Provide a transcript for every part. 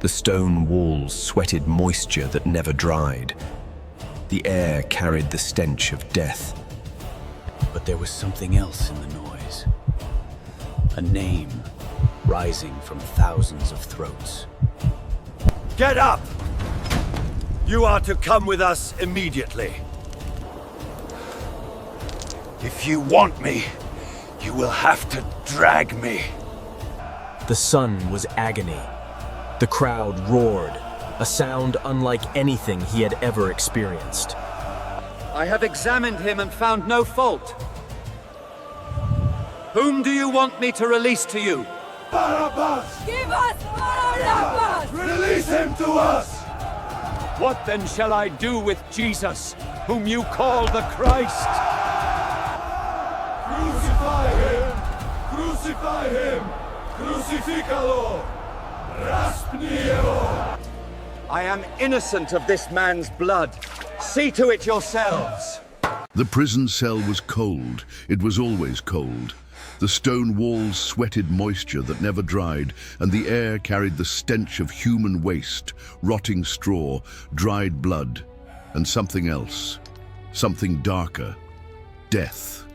The stone walls sweated moisture that never dried. The air carried the stench of death. But there was something else in the noise. A name rising from thousands of throats. Get up! You are to come with us immediately. If you want me, you will have to drag me. The sun was agony. The crowd roared, a sound unlike anything he had ever experienced. I have examined him and found no fault. Whom do you want me to release to you? Barabbas! Give us Barabbas! Release him to us! What then shall I do with Jesus, whom you call the Christ? Crucify him! Crucify him! Crucificalo! Raspni его! I am innocent of this man's blood. See to it yourselves. The prison cell was cold. It was always cold. The stone walls sweated moisture that never dried, and the air carried the stench of human waste, rotting straw, dried blood, and something else, something darker, death.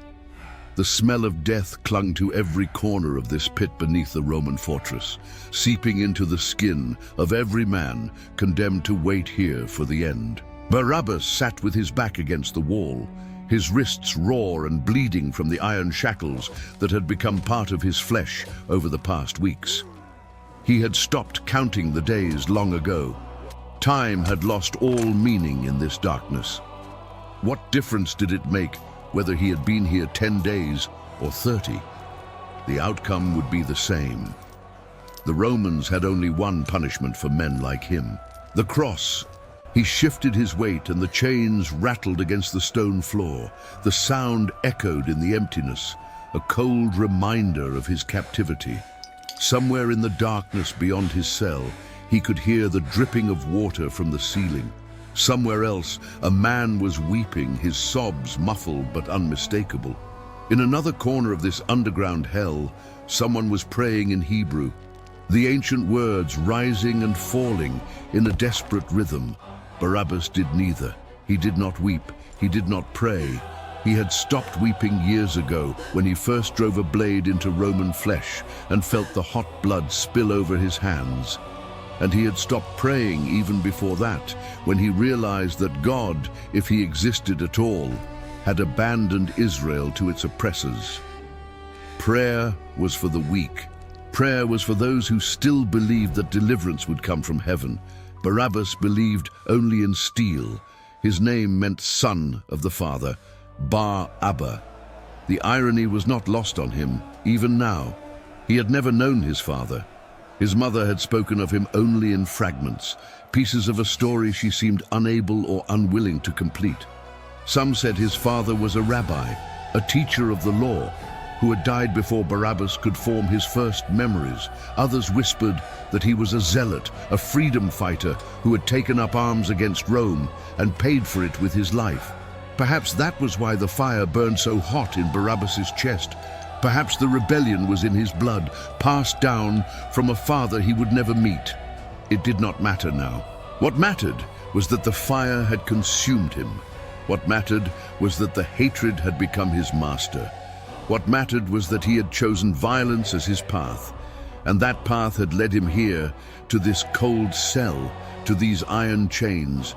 The smell of death clung to every corner of this pit beneath the Roman fortress, seeping into the skin of every man condemned to wait here for the end. Barabbas sat with his back against the wall, his wrists raw and bleeding from the iron shackles that had become part of his flesh over the past weeks. He had stopped counting the days long ago. Time had lost all meaning in this darkness. What difference did it make whether he had been here 10 days or 30? The outcome would be the same. The Romans had only one punishment for men like him: the cross. He shifted his weight and the chains rattled against the stone floor. The sound echoed in the emptiness, a cold reminder of his captivity. Somewhere in the darkness beyond his cell, he could hear the dripping of water from the ceiling. Somewhere else, a man was weeping, his sobs muffled but unmistakable. In another corner of this underground hell, someone was praying in Hebrew, the ancient words rising and falling in a desperate rhythm. Barabbas did neither. He did not weep. He did not pray. He had stopped weeping years ago when he first drove a blade into Roman flesh and felt the hot blood spill over his hands. And he had stopped praying even before that, when he realized that God, if he existed at all, had abandoned Israel to its oppressors. Prayer was for the weak. Prayer was for those who still believed that deliverance would come from heaven. Barabbas believed only in steel. His name meant son of the Father, Bar-Abba. The irony was not lost on him, even now. He had never known his father. His mother had spoken of him only in fragments, pieces of a story she seemed unable or unwilling to complete. Some said his father was a rabbi, a teacher of the law, who had died before Barabbas could form his first memories. Others whispered that he was a zealot, a freedom fighter who had taken up arms against Rome and paid for it with his life. Perhaps that was why the fire burned so hot in Barabbas's chest. Perhaps the rebellion was in his blood, passed down from a father he would never meet. It did not matter now. What mattered was that the fire had consumed him. What mattered was that the hatred had become his master. What mattered was that he had chosen violence as his path, and that path had led him here, to this cold cell, to these iron chains,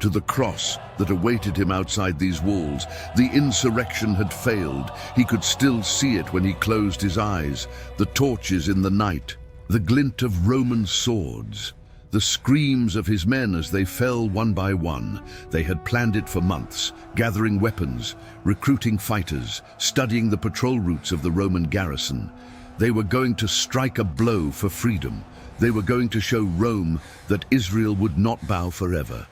to the cross that awaited him outside these walls. The insurrection had failed. He could still see it when he closed his eyes, the torches in the night, the glint of Roman swords, the screams of his men as they fell one by one. They had planned it for months, gathering weapons, recruiting fighters, studying the patrol routes of the Roman garrison. They were going to strike a blow for freedom. They were going to show Rome that Israel would not bow forever.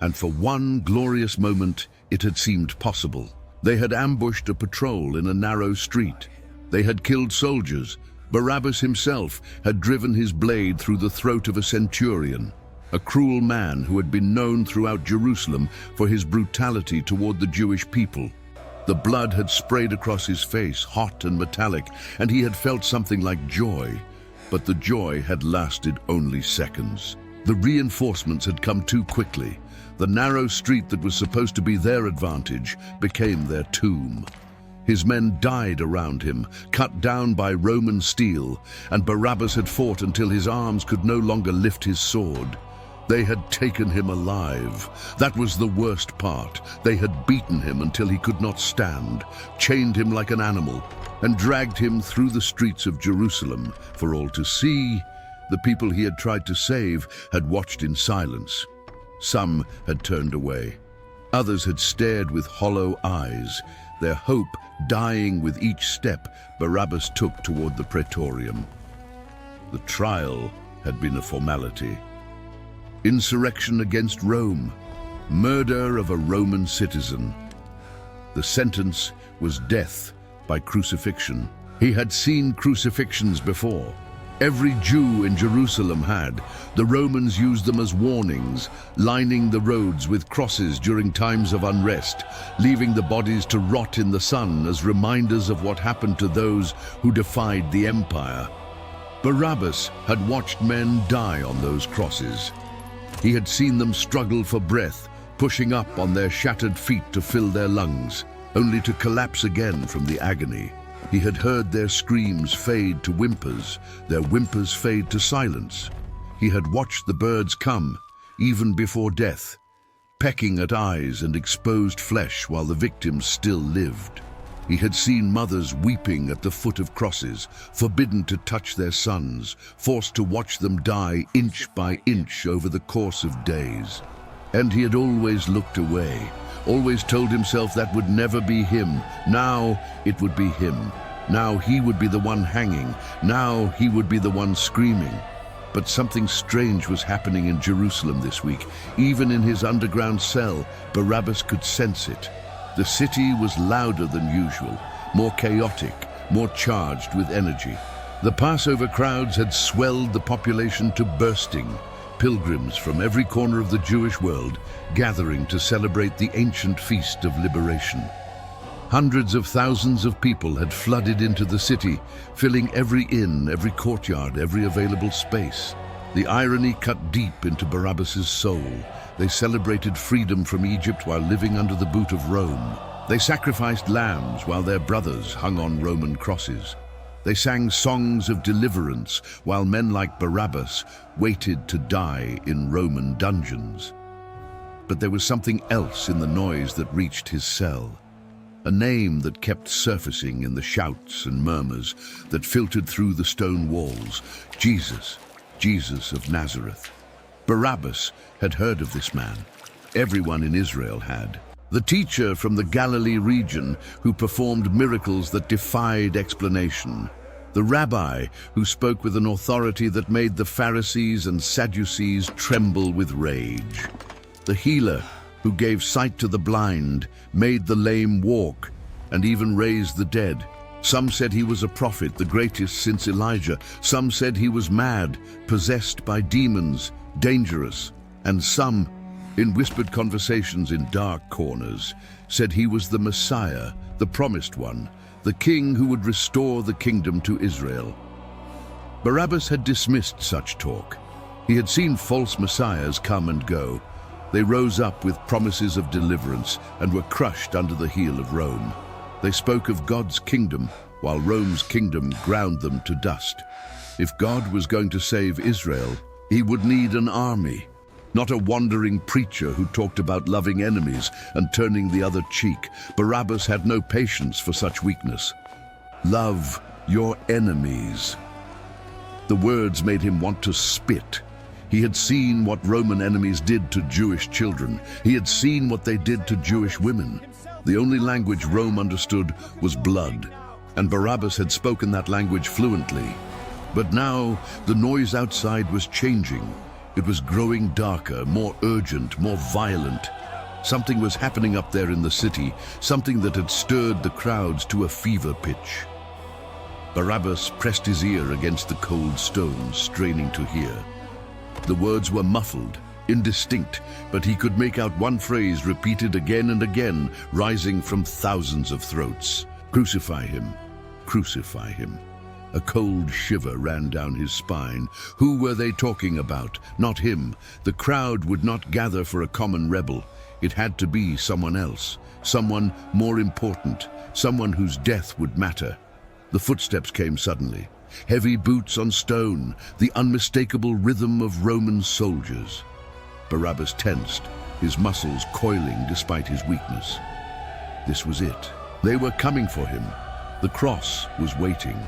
And for one glorious moment, it had seemed possible. They had ambushed a patrol in a narrow street. They had killed soldiers. Barabbas himself had driven his blade through the throat of a centurion, a cruel man who had been known throughout Jerusalem for his brutality toward the Jewish people. The blood had sprayed across his face, hot and metallic, and he had felt something like joy. But the joy had lasted only seconds. The reinforcements had come too quickly. The narrow street that was supposed to be their advantage became their tomb. His men died around him, cut down by Roman steel, and Barabbas had fought until his arms could no longer lift his sword. They had taken him alive. That was the worst part. They had beaten him until he could not stand, chained him like an animal, and dragged him through the streets of Jerusalem for all to see. The people he had tried to save had watched in silence. Some had turned away. Others had stared with hollow eyes, their hope dying with each step Barabbas took toward the praetorium. The trial had been a formality. Insurrection against Rome, murder of a Roman citizen. The sentence was death by crucifixion. He had seen crucifixions before. Every Jew in Jerusalem had. The Romans used them as warnings, lining the roads with crosses during times of unrest, leaving the bodies to rot in the sun as reminders of what happened to those who defied the empire. Barabbas had watched men die on those crosses. He had seen them struggle for breath, pushing up on their shattered feet to fill their lungs, only to collapse again from the agony. He had heard their screams fade to whimpers, their whimpers fade to silence. He had watched the birds come, even before death, pecking at eyes and exposed flesh while the victims still lived. He had seen mothers weeping at the foot of crosses, forbidden to touch their sons, forced to watch them die inch by inch over the course of days. And he had always looked away, always told himself that would never be him. Now it would be him. Now he would be the one hanging. Now he would be the one screaming. But something strange was happening in Jerusalem this week. Even in his underground cell, Barabbas could sense it. The city was louder than usual, more chaotic, more charged with energy. The Passover crowds had swelled the population to bursting. Pilgrims from every corner of the Jewish world gathering to celebrate the ancient feast of liberation. Hundreds of thousands of people had flooded into the city, filling every inn, every courtyard, every available space. The irony cut deep into Barabbas's soul. They celebrated freedom from Egypt while living under the boot of Rome. They sacrificed lambs while their brothers hung on Roman crosses. They sang songs of deliverance while men like Barabbas waited to die in Roman dungeons. But there was something else in the noise that reached his cell. A name that kept surfacing in the shouts and murmurs that filtered through the stone walls. Jesus, Jesus of Nazareth. Barabbas had heard of this man. Everyone in Israel had. The teacher from the Galilee region who performed miracles that defied explanation. The rabbi who spoke with an authority that made the Pharisees and Sadducees tremble with rage. The healer who gave sight to the blind, made the lame walk, and even raised the dead. Some said he was a prophet, the greatest since Elijah. Some said he was mad, possessed by demons, dangerous. And some, in whispered conversations in dark corners, said he was the Messiah, the promised one, the king who would restore the kingdom to Israel. Barabbas had dismissed such talk. He had seen false messiahs come and go. They rose up with promises of deliverance and were crushed under the heel of Rome. They spoke of God's kingdom, while Rome's kingdom ground them to dust. If God was going to save Israel, he would need an army, not a wandering preacher who talked about loving enemies and turning the other cheek. Barabbas had no patience for such weakness. Love your enemies. The words made him want to spit. He had seen what Roman enemies did to Jewish children. He had seen what they did to Jewish women. The only language Rome understood was blood, and Barabbas had spoken that language fluently. But now the noise outside was changing. It was growing darker, more urgent, more violent. Something was happening up there in the city, something that had stirred the crowds to a fever pitch. Barabbas pressed his ear against the cold stone, straining to hear. The words were muffled, indistinct, but he could make out one phrase repeated again and again, rising from thousands of throats. Crucify him, crucify him. A cold shiver ran down his spine. Who were they talking about? Not him. The crowd would not gather for a common rebel. It had to be someone else, someone more important, someone whose death would matter. The footsteps came suddenly. Heavy boots on stone, the unmistakable rhythm of Roman soldiers. Barabbas tensed, his muscles coiling despite his weakness. This was it. They were coming for him. The cross was waiting.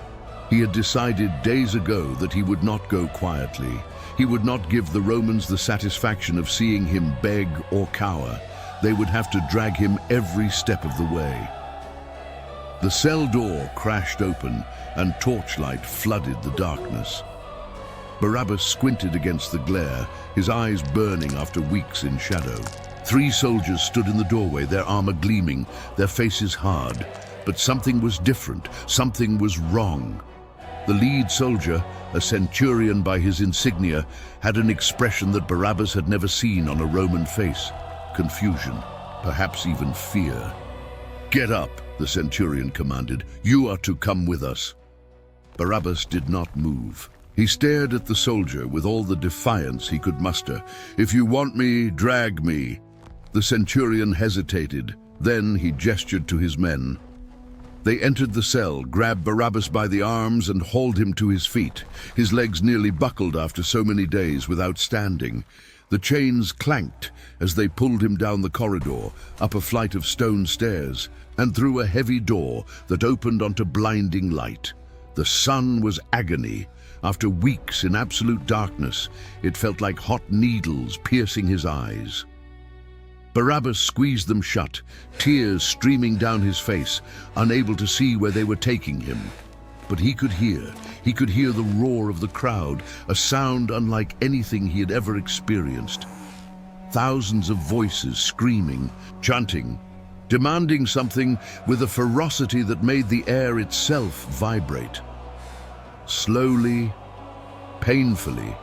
He had decided days ago that he would not go quietly. He would not give the Romans the satisfaction of seeing him beg or cower. They would have to drag him every step of the way. The cell door crashed open and torchlight flooded the darkness. Barabbas squinted against the glare, his eyes burning after weeks in shadow. 3 soldiers stood in the doorway, their armor gleaming, their faces hard. But something was different, something was wrong. The lead soldier, a centurion by his insignia, had an expression that Barabbas had never seen on a Roman face. Confusion, perhaps even fear. "Get up," the centurion commanded. "You are to come with us." Barabbas did not move. He stared at the soldier with all the defiance he could muster. "If you want me, drag me." The centurion hesitated. Then he gestured to his men. They entered the cell, grabbed Barabbas by the arms and hauled him to his feet. His legs nearly buckled after so many days without standing. The chains clanked as they pulled him down the corridor, up a flight of stone stairs, and through a heavy door that opened onto blinding light. The sun was agony. After weeks in absolute darkness, it felt like hot needles piercing his eyes. Barabbas squeezed them shut, tears streaming down his face, unable to see where they were taking him. But he could hear the roar of the crowd, a sound unlike anything he had ever experienced. Thousands of voices screaming, chanting, demanding something with a ferocity that made the air itself vibrate. Slowly, painfully,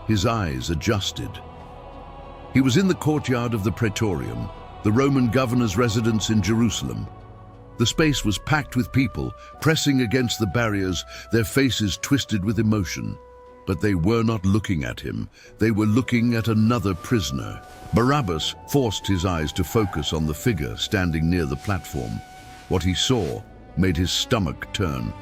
his eyes adjusted. He was in the courtyard of the Praetorium, the Roman governor's residence in Jerusalem. The space was packed with people, pressing against the barriers, their faces twisted with emotion. But they were not looking at him. They were looking at another prisoner. Barabbas forced his eyes to focus on the figure standing near the platform. What he saw made his stomach turn.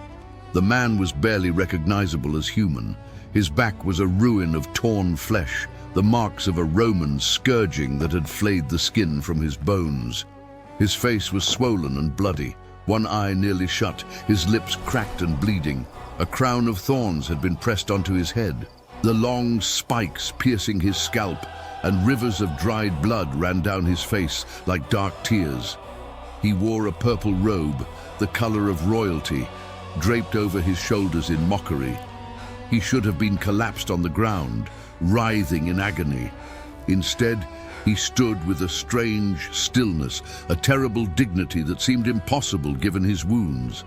The man was barely recognizable as human. His back was a ruin of torn flesh, the marks of a Roman scourging that had flayed the skin from his bones. His face was swollen and bloody, one eye nearly shut, his lips cracked and bleeding. A crown of thorns had been pressed onto his head, the long spikes piercing his scalp, and rivers of dried blood ran down his face like dark tears. He wore a purple robe, the color of royalty, draped over his shoulders in mockery. He should have been collapsed on the ground, writhing in agony. Instead, he stood with a strange stillness, a terrible dignity that seemed impossible given his wounds.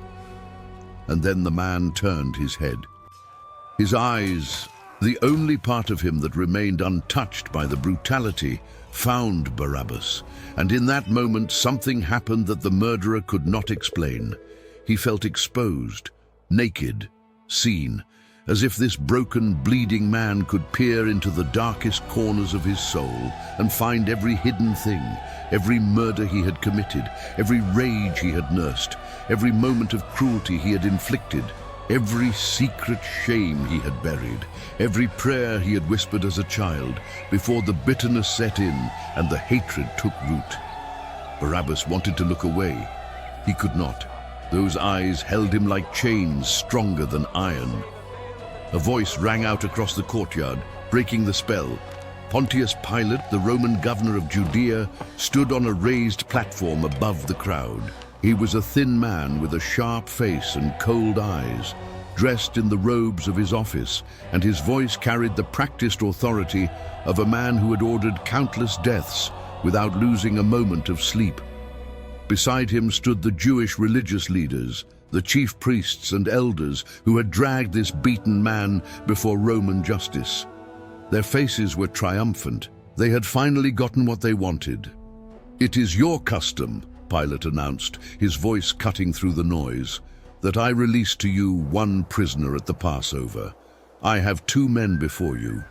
And then the man turned his head. His eyes, the only part of him that remained untouched by the brutality, found Barabbas. And in that moment, something happened that the murderer could not explain. He felt exposed, naked, seen, as if this broken, bleeding man could peer into the darkest corners of his soul and find every hidden thing, every murder he had committed, every rage he had nursed, every moment of cruelty he had inflicted, every secret shame he had buried, every prayer he had whispered as a child before the bitterness set in and the hatred took root. Barabbas wanted to look away. He could not. Those eyes held him like chains stronger than iron. A voice rang out across the courtyard, breaking the spell. Pontius Pilate, the Roman governor of Judea, stood on a raised platform above the crowd. He was a thin man with a sharp face and cold eyes, dressed in the robes of his office, and his voice carried the practiced authority of a man who had ordered countless deaths without losing a moment of sleep. Beside him stood the Jewish religious leaders, the chief priests and elders who had dragged this beaten man before Roman justice. Their faces were triumphant. They had finally gotten what they wanted. "It is your custom," Pilate announced, his voice cutting through the noise. that I release to you one prisoner at the Passover. I have two men before you.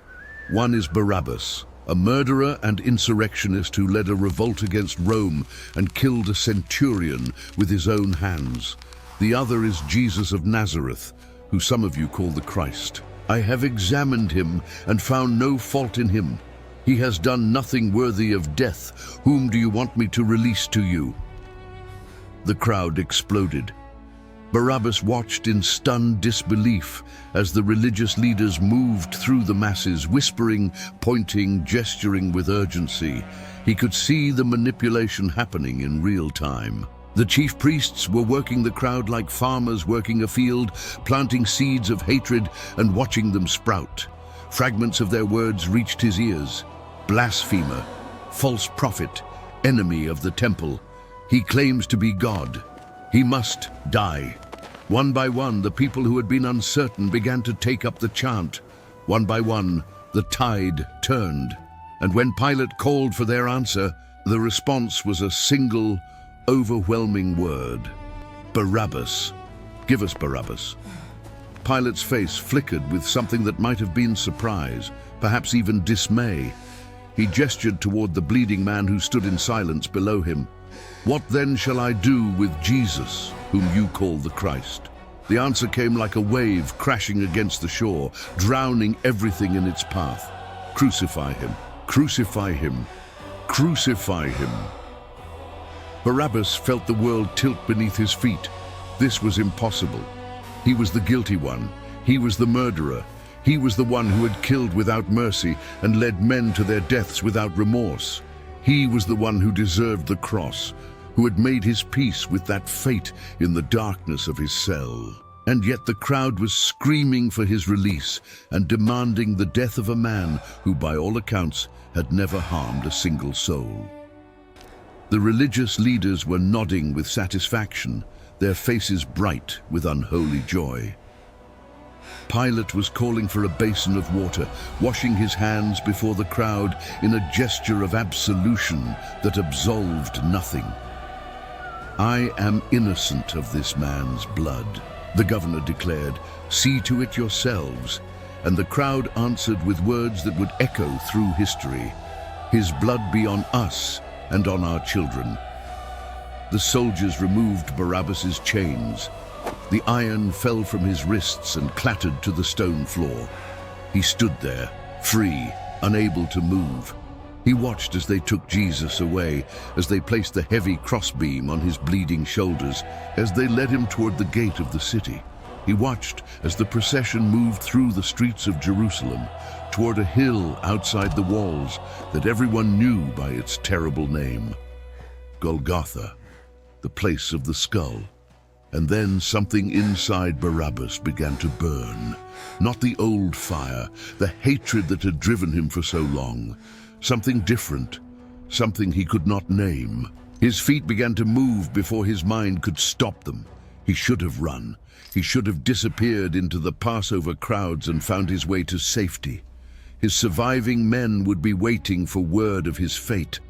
One is Barabbas, a murderer and insurrectionist who led a revolt against Rome and killed a centurion with his own hands. The other is Jesus of Nazareth, who some of you call the Christ. I have examined him and found no fault in him. He has done nothing worthy of death. Whom do you want me to release to you?" The crowd exploded. Barabbas watched in stunned disbelief as the religious leaders moved through the masses, whispering, pointing, gesturing with urgency. He could see the manipulation happening in real time. The chief priests were working the crowd like farmers working a field, planting seeds of hatred and watching them sprout. Fragments of their words reached his ears. Blasphemer, false prophet, enemy of the temple. He claims to be God. He must die. One by one, the people who had been uncertain began to take up the chant. One by one, the tide turned. And when Pilate called for their answer, the response was a single, overwhelming word. Barabbas. Give us Barabbas. Pilate's face flickered with something that might have been surprise, perhaps even dismay. He gestured toward the bleeding man who stood in silence below him. "What then shall I do with Jesus, whom you call the Christ?" The answer came like a wave crashing against the shore, drowning everything in its path. "Crucify him! Crucify him! Crucify him!" Barabbas felt the world tilt beneath his feet. This was impossible. He was the guilty one. He was the murderer. He was the one who had killed without mercy and led men to their deaths without remorse. He was the one who deserved the cross, who had made his peace with that fate in the darkness of his cell. And yet the crowd was screaming for his release and demanding the death of a man who, by all accounts, had never harmed a single soul. The religious leaders were nodding with satisfaction, their faces bright with unholy joy. Pilate was calling for a basin of water, washing his hands before the crowd in a gesture of absolution that absolved nothing. "I am innocent of this man's blood," the governor declared. "See to it yourselves." And the crowd answered with words that would echo through history. "His blood be on us and on our children." The soldiers removed Barabbas's chains. The iron fell from his wrists and clattered to the stone floor. He stood there, free, unable to move. He watched as they took Jesus away, as they placed the heavy crossbeam on his bleeding shoulders, as they led him toward the gate of the city. He watched as the procession moved through the streets of Jerusalem, toward a hill outside the walls that everyone knew by its terrible name, Golgotha, the place of the skull. And then something inside Barabbas began to burn. Not the old fire, the hatred that had driven him for so long. Something different, something he could not name. His feet began to move before his mind could stop them. He should have run. He should have disappeared into the Passover crowds and found his way to safety. His surviving men would be waiting for word of his fate.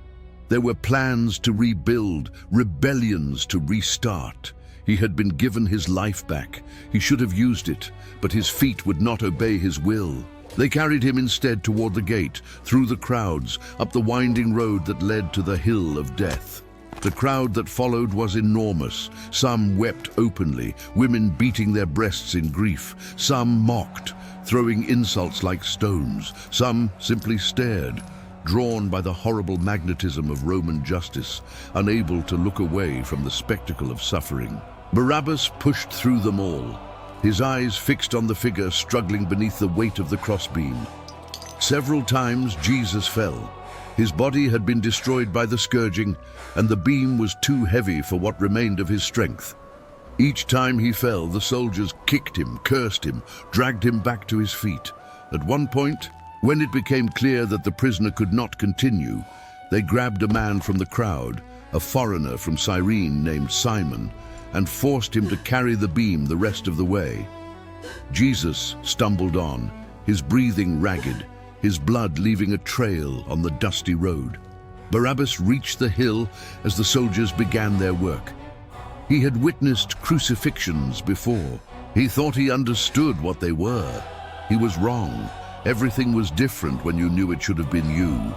There were plans to rebuild, rebellions to restart. He had been given his life back. He should have used it, but his feet would not obey his will. They carried him instead toward the gate, through the crowds, up the winding road that led to the hill of death. The crowd that followed was enormous. Some wept openly, women beating their breasts in grief. Some mocked, throwing insults like stones. Some simply stared, drawn by the horrible magnetism of Roman justice, unable to look away from the spectacle of suffering. Barabbas pushed through them all, his eyes fixed on the figure struggling beneath the weight of the crossbeam. Several times Jesus fell. His body had been destroyed by the scourging, and the beam was too heavy for what remained of his strength. Each time he fell, the soldiers kicked him, cursed him, dragged him back to his feet. At one point, when it became clear that the prisoner could not continue, they grabbed a man from the crowd, a foreigner from Cyrene named Simon, and forced him to carry the beam the rest of the way. Jesus stumbled on, his breathing ragged, his blood leaving a trail on the dusty road. Barabbas reached the hill as the soldiers began their work. He had witnessed crucifixions before. He thought he understood what they were. He was wrong. Everything was different when you knew it should have been you.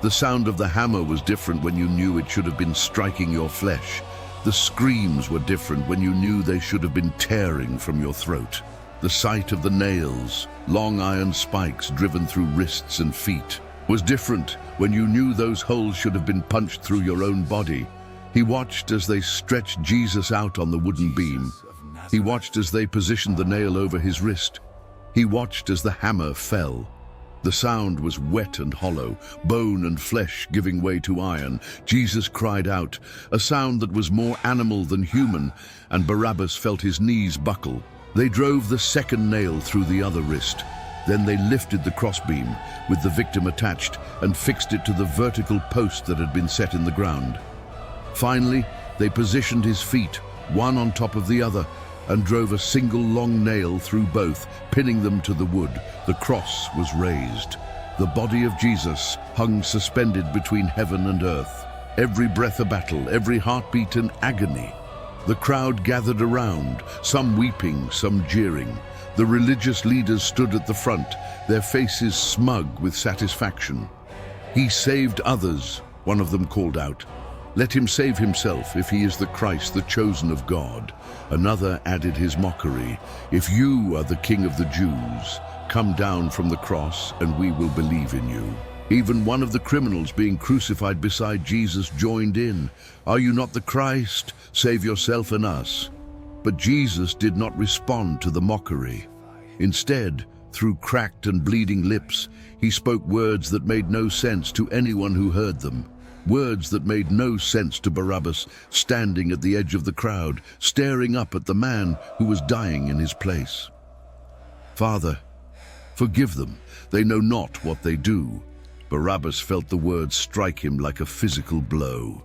The sound of the hammer was different when you knew it should have been striking your flesh. The screams were different when you knew they should have been tearing from your throat. The sight of the nails, long iron spikes driven through wrists and feet, was different when you knew those holes should have been punched through your own body. He watched as they stretched Jesus out on the wooden beam. He watched as they positioned the nail over his wrist. He watched as the hammer fell. The sound was wet and hollow, bone and flesh giving way to iron. Jesus cried out, a sound that was more animal than human, and Barabbas felt his knees buckle. They drove the second nail through the other wrist. Then they lifted the crossbeam, with the victim attached, and fixed it to the vertical post that had been set in the ground. Finally, they positioned his feet, one on top of the other, and drove a single long nail through both, pinning them to the wood. The cross was raised. The body of Jesus hung suspended between heaven and earth. Every breath a battle, every heartbeat an agony. The crowd gathered around, some weeping, some jeering. The religious leaders stood at the front, their faces smug with satisfaction. He saved others, one of them called out. Let him save himself if he is the Christ, the chosen of God. Another added his mockery. If you are the King of the Jews, come down from the cross and we will believe in you. Even one of the criminals being crucified beside Jesus joined in. Are you not the Christ? Save yourself and us. But Jesus did not respond to the mockery. Instead, through cracked and bleeding lips, he spoke words that made no sense to anyone who heard them. Words that made no sense to Barabbas, standing at the edge of the crowd, staring up at the man who was dying in his place. Father, forgive them. They know not what they do. Barabbas felt the words strike him like a physical blow.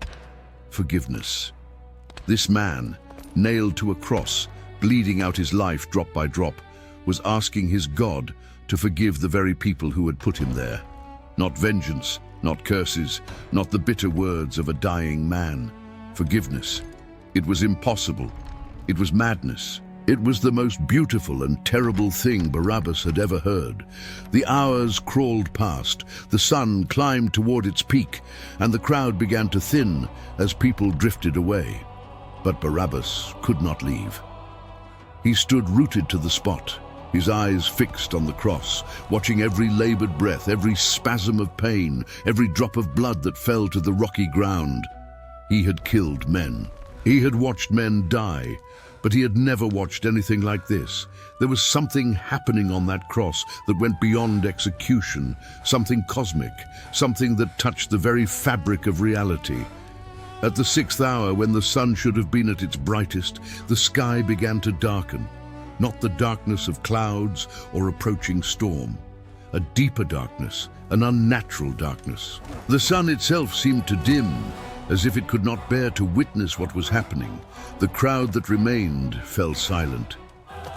Forgiveness. This man, nailed to a cross, bleeding out his life drop by drop, was asking his God to forgive the very people who had put him there. Not vengeance, not curses, not the bitter words of a dying man. Forgiveness. It was impossible. It was madness. It was the most beautiful and terrible thing Barabbas had ever heard. The hours crawled past, the sun climbed toward its peak, and the crowd began to thin as people drifted away. But Barabbas could not leave. He stood rooted to the spot, his eyes fixed on the cross, watching every labored breath, every spasm of pain, every drop of blood that fell to the rocky ground. He had killed men. He had watched men die, but he had never watched anything like this. There was something happening on that cross that went beyond execution, something cosmic, something that touched the very fabric of reality. At the 6th hour, when the sun should have been at its brightest, the sky began to darken. Not the darkness of clouds or approaching storm. A deeper darkness, an unnatural darkness. The sun itself seemed to dim, as if it could not bear to witness what was happening. The crowd that remained fell silent.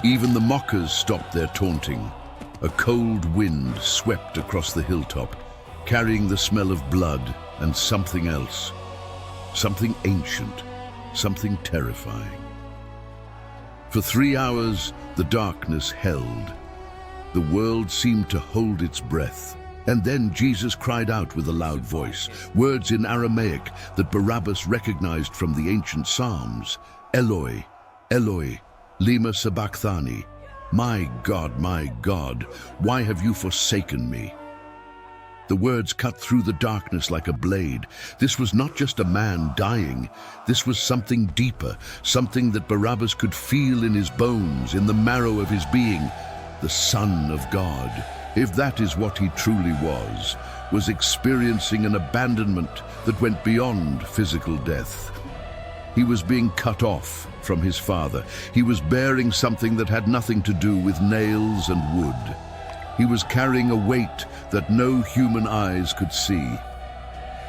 Even the mockers stopped their taunting. A cold wind swept across the hilltop, carrying the smell of blood and something else. Something ancient, something terrifying. For 3 hours, the darkness held. The world seemed to hold its breath. And then Jesus cried out with a loud voice, words in Aramaic that Barabbas recognized from the ancient Psalms. Eloi, Eloi, lema sabachthani. My God, why have you forsaken me? The words cut through the darkness like a blade. This was not just a man dying. This was something deeper, something that Barabbas could feel in his bones, in the marrow of his being. The Son of God, if that is what he truly was experiencing an abandonment that went beyond physical death. He was being cut off from his Father. He was bearing something that had nothing to do with nails and wood. He was carrying a weight that no human eyes could see.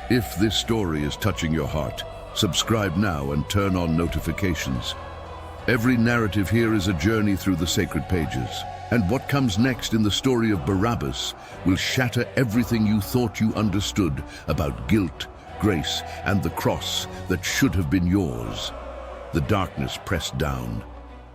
If this story is touching your heart, subscribe now and turn on notifications. Every narrative here is a journey through the sacred pages, and what comes next in the story of Barabbas will shatter everything you thought you understood about guilt, grace, and the cross that should have been yours. The darkness pressed down.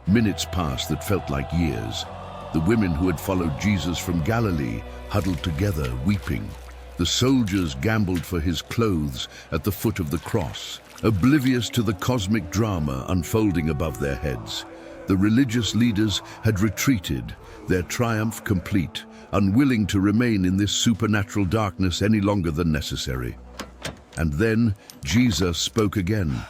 Minutes passed that felt like years. The women who had followed Jesus from Galilee huddled together, weeping. The soldiers gambled for his clothes at the foot of the cross, oblivious to the cosmic drama unfolding above their heads. The religious leaders had retreated, their triumph complete, unwilling to remain in this supernatural darkness any longer than necessary. And then Jesus spoke again.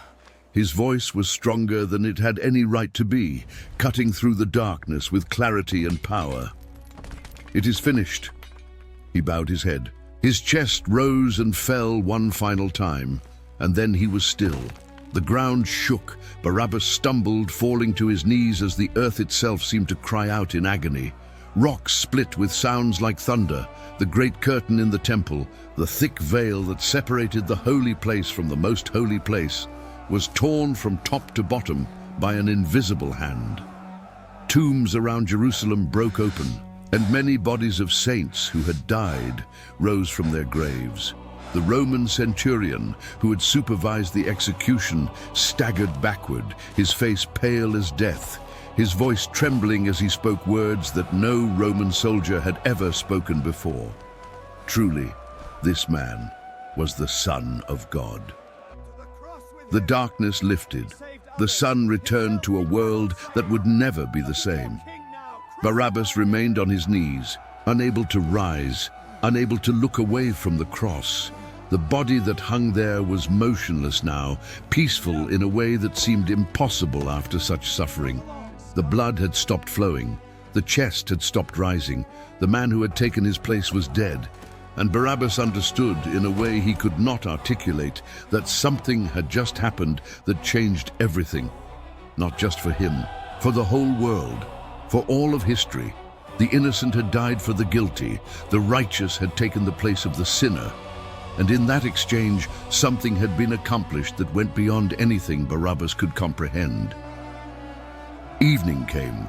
His voice was stronger than it had any right to be, cutting through the darkness with clarity and power. "It is finished." He bowed his head. His chest rose and fell one final time, and then he was still. The ground shook. Barabbas stumbled, falling to his knees as the earth itself seemed to cry out in agony. Rocks split with sounds like thunder. The great curtain in the temple, the thick veil that separated the holy place from the most holy place, was torn from top to bottom by an invisible hand. Tombs around Jerusalem broke open, and many bodies of saints who had died rose from their graves. The Roman centurion who had supervised the execution staggered backward, his face pale as death, his voice trembling as he spoke words that no Roman soldier had ever spoken before. Truly, this man was the Son of God. The darkness lifted. The sun returned to a world that would never be the same. Barabbas remained on his knees, unable to rise, unable to look away from the cross. The body that hung there was motionless now, peaceful in a way that seemed impossible after such suffering. The blood had stopped flowing. The chest had stopped rising. The man who had taken his place was dead. And Barabbas understood, in a way he could not articulate, that something had just happened that changed everything. Not just for him, for the whole world, for all of history. The innocent had died for the guilty. The righteous had taken the place of the sinner. And in that exchange, something had been accomplished that went beyond anything Barabbas could comprehend. Evening came.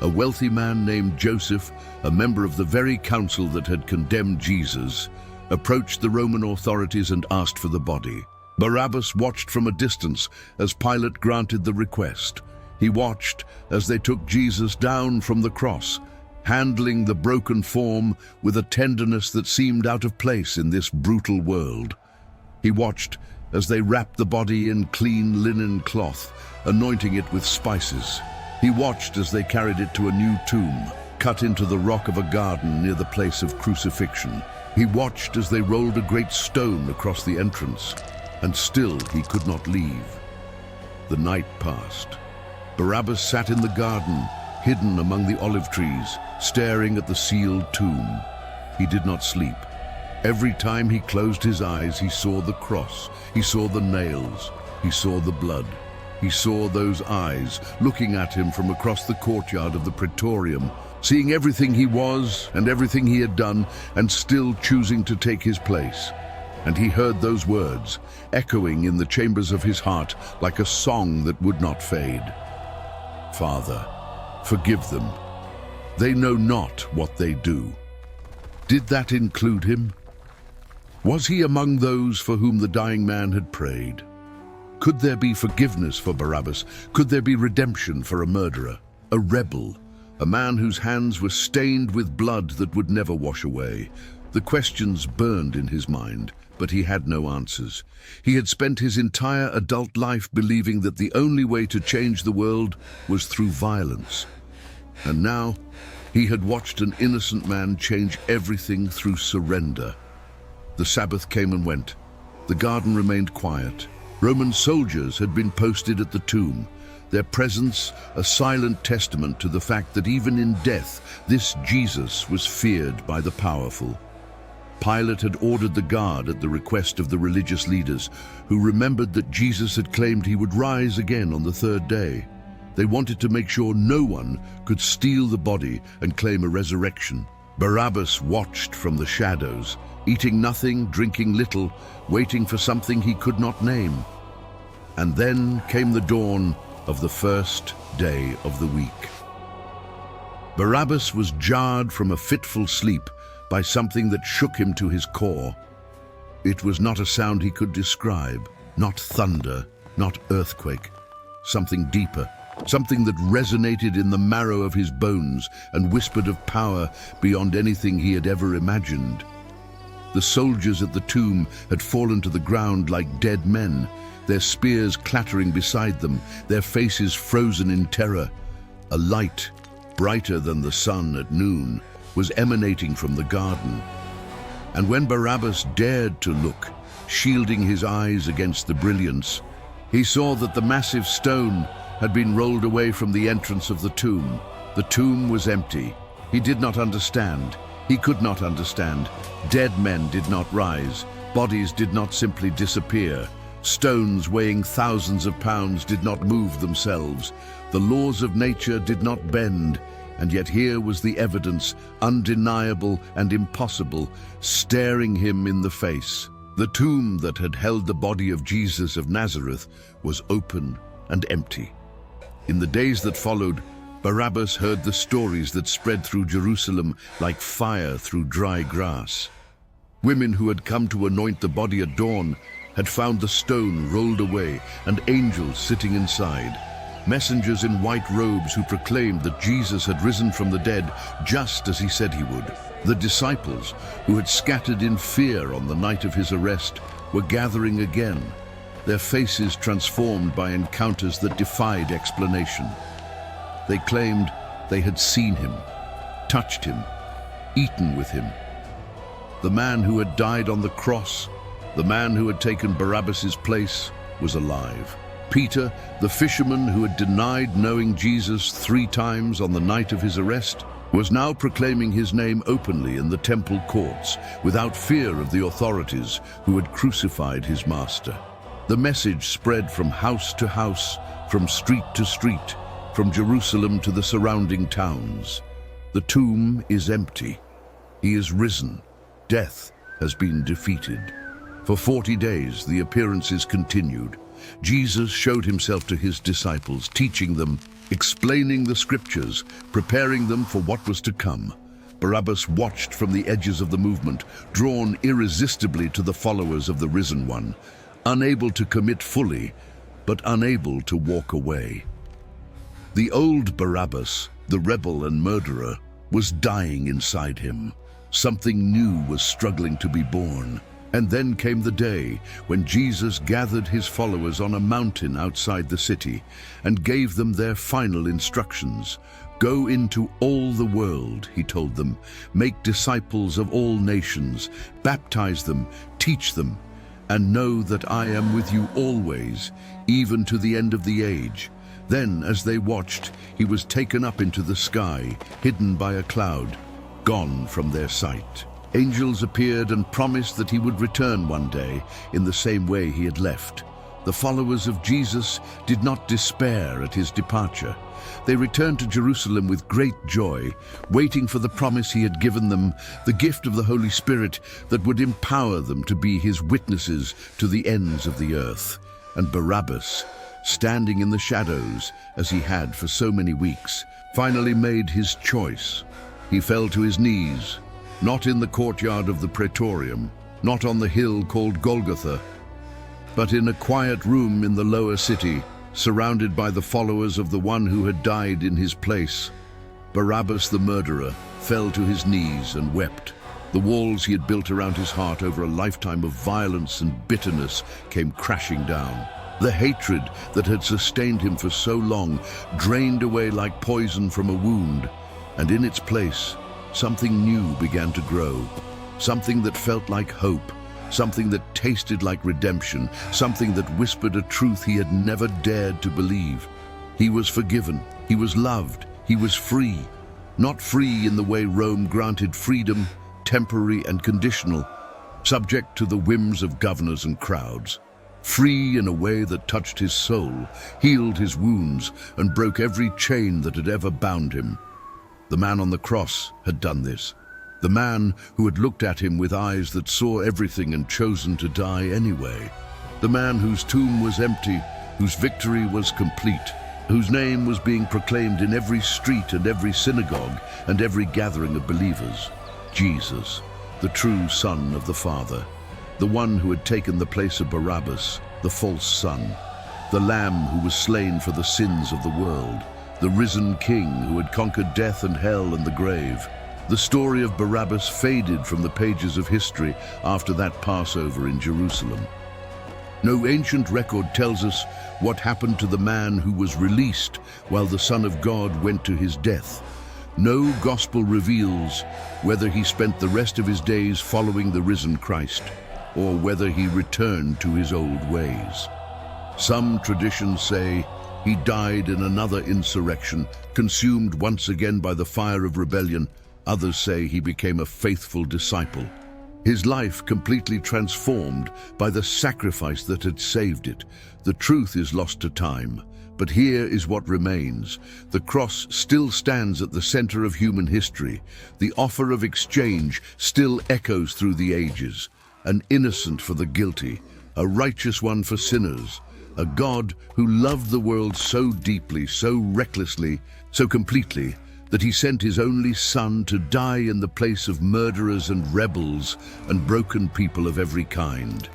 A wealthy man named Joseph, a member of the very council that had condemned Jesus, approached the Roman authorities and asked for the body. Barabbas watched from a distance as Pilate granted the request. He watched as they took Jesus down from the cross, handling the broken form with a tenderness that seemed out of place in this brutal world. He watched as they wrapped the body in clean linen cloth, anointing it with spices. He watched as they carried it to a new tomb, cut into the rock of a garden near the place of crucifixion. He watched as they rolled a great stone across the entrance, and still he could not leave. The night passed. Barabbas sat in the garden, hidden among the olive trees, staring at the sealed tomb. He did not sleep. Every time he closed his eyes, he saw the cross, he saw the nails, he saw the blood. He saw those eyes looking at him from across the courtyard of the Praetorium, seeing everything he was and everything he had done, and still choosing to take his place. And he heard those words, echoing in the chambers of his heart like a song that would not fade. "Father, forgive them. They know not what they do." Did that include him? Was he among those for whom the dying man had prayed? Could there be forgiveness for Barabbas? Could there be redemption for a murderer, a rebel, a man whose hands were stained with blood that would never wash away? The questions burned in his mind, but he had no answers. He had spent his entire adult life believing that the only way to change the world was through violence. And now, he had watched an innocent man change everything through surrender. The Sabbath came and went. The garden remained quiet. Roman soldiers had been posted at the tomb, their presence a silent testament to the fact that even in death, this Jesus was feared by the powerful. Pilate had ordered the guard at the request of the religious leaders, who remembered that Jesus had claimed he would rise again on the third day. They wanted to make sure no one could steal the body and claim a resurrection. Barabbas watched from the shadows, eating nothing, drinking little, waiting for something he could not name. And then came the dawn of the first day of the week. Barabbas was jarred from a fitful sleep by something that shook him to his core. It was not a sound he could describe, not thunder, not earthquake. something deeper, something that resonated in the marrow of his bones and whispered of power beyond anything he had ever imagined. The soldiers at the tomb had fallen to the ground like dead men, their spears clattering beside them, their faces frozen in terror. A light, brighter than the sun at noon, was emanating from the garden. And when Barabbas dared to look, shielding his eyes against the brilliance, he saw that the massive stone had been rolled away from the entrance of the tomb. The tomb was empty. He did not understand. He could not understand. Dead men did not rise. Bodies did not simply disappear. Stones weighing thousands of pounds did not move themselves. The laws of nature did not bend. And yet here was the evidence, undeniable and impossible, staring him in the face. The tomb that had held the body of Jesus of Nazareth was open and empty. In the days that followed, Barabbas heard the stories that spread through Jerusalem like fire through dry grass. Women who had come to anoint the body at dawn had found the stone rolled away and angels sitting inside. Messengers in white robes who proclaimed that Jesus had risen from the dead just as he said he would. The disciples, who had scattered in fear on the night of his arrest, were gathering again, their faces transformed by encounters that defied explanation. They claimed they had seen him, touched him, eaten with him. The man who had died on the cross, the man who had taken Barabbas's place, was alive. Peter, the fisherman who had denied knowing Jesus 3 times on the night of his arrest, was now proclaiming his name openly in the temple courts, without fear of the authorities who had crucified his master. The message spread from house to house, from street to street, from Jerusalem to the surrounding towns. The tomb is empty. He is risen. Death has been defeated. For 40 days, the appearances continued. Jesus showed himself to his disciples, teaching them, explaining the scriptures, preparing them for what was to come. Barabbas watched from the edges of the movement, drawn irresistibly to the followers of the risen one, unable to commit fully, but unable to walk away. The old Barabbas, the rebel and murderer, was dying inside him. Something new was struggling to be born. And then came the day when Jesus gathered his followers on a mountain outside the city and gave them their final instructions. Go into all the world, he told them, make disciples of all nations, baptize them, teach them, and know that I am with you always, even to the end of the age. Then, as they watched, he was taken up into the sky, hidden by a cloud, gone from their sight. Angels appeared and promised that he would return one day in the same way he had left. The followers of Jesus did not despair at his departure. They returned to Jerusalem with great joy, waiting for the promise he had given them, the gift of the Holy Spirit that would empower them to be his witnesses to the ends of the earth. And Barabbas, standing in the shadows as he had for so many weeks, finally made his choice. He fell to his knees, not in the courtyard of the Praetorium, not on the hill called Golgotha, but in a quiet room in the lower city, surrounded by the followers of the one who had died in his place. Barabbas the murderer fell to his knees and wept. The walls he had built around his heart over a lifetime of violence and bitterness came crashing down. The hatred that had sustained him for so long drained away like poison from a wound, and in its place, something new began to grow, something that felt like hope, something that tasted like redemption, something that whispered a truth he had never dared to believe. He was forgiven, he was loved, he was free. Not free in the way Rome granted freedom, temporary and conditional, subject to the whims of governors and crowds. Free in a way that touched his soul, healed his wounds, and broke every chain that had ever bound him. The man on the cross had done this. The man who had looked at him with eyes that saw everything and chosen to die anyway. The man whose tomb was empty, whose victory was complete, whose name was being proclaimed in every street and every synagogue and every gathering of believers. Jesus, the true Son of the Father, the one who had taken the place of Barabbas, the false son, the Lamb who was slain for the sins of the world, the risen King who had conquered death and hell and the grave. The story of Barabbas faded from the pages of history after that Passover in Jerusalem. No ancient record tells us what happened to the man who was released while the Son of God went to his death. No gospel reveals whether he spent the rest of his days following the risen Christ, or whether he returned to his old ways. Some traditions say he died in another insurrection, consumed once again by the fire of rebellion. Others say he became a faithful disciple, his life completely transformed by the sacrifice that had saved it. The truth is lost to time, but here is what remains. The cross still stands at the center of human history. The offer of exchange still echoes through the ages. An innocent for the guilty, a righteous one for sinners, a God who loved the world so deeply, so recklessly, so completely, that he sent his only Son to die in the place of murderers and rebels and broken people of every kind.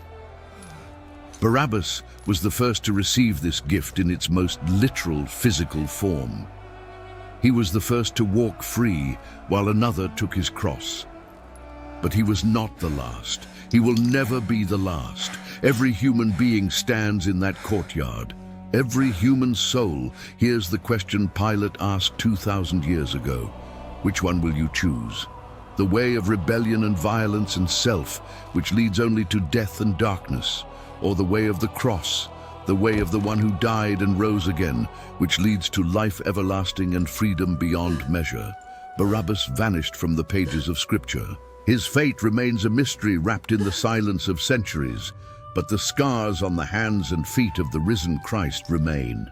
Barabbas was the first to receive this gift in its most literal physical form. He was the first to walk free while another took his cross. But he was not the last. He will never be the last. Every human being stands in that courtyard. Every human soul hears the question Pilate asked 2,000 years ago. Which one will you choose? The way of rebellion and violence and self, which leads only to death and darkness, or the way of the cross, the way of the one who died and rose again, which leads to life everlasting and freedom beyond measure? Barabbas vanished from the pages of Scripture. His fate remains a mystery wrapped in the silence of centuries, but the scars on the hands and feet of the risen Christ remain.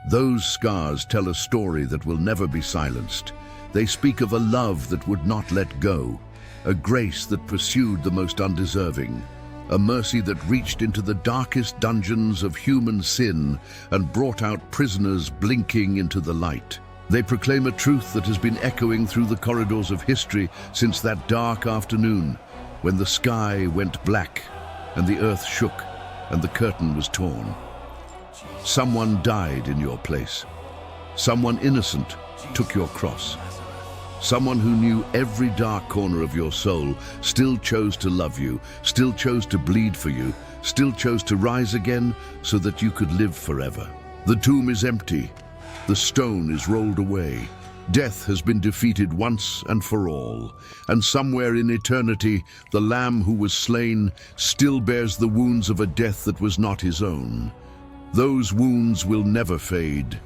Those scars tell a story that will never be silenced. They speak of a love that would not let go, a grace that pursued the most undeserving, a mercy that reached into the darkest dungeons of human sin and brought out prisoners blinking into the light. They proclaim a truth that has been echoing through the corridors of history since that dark afternoon when the sky went black and the earth shook and the curtain was torn. Someone died in your place. Someone innocent took your cross. Someone who knew every dark corner of your soul still chose to love you, still chose to bleed for you, still chose to rise again so that you could live forever. The tomb is empty. The stone is rolled away. Death has been defeated once and for all, and somewhere in eternity, the Lamb who was slain still bears the wounds of a death that was not his own. Those wounds will never fade.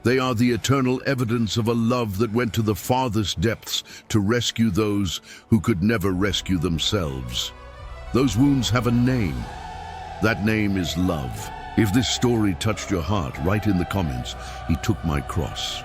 They are the eternal evidence of a love that went to the farthest depths to rescue those who could never rescue themselves. Those wounds have a name. That name is love. If this story touched your heart, write in the comments, "He took my cross."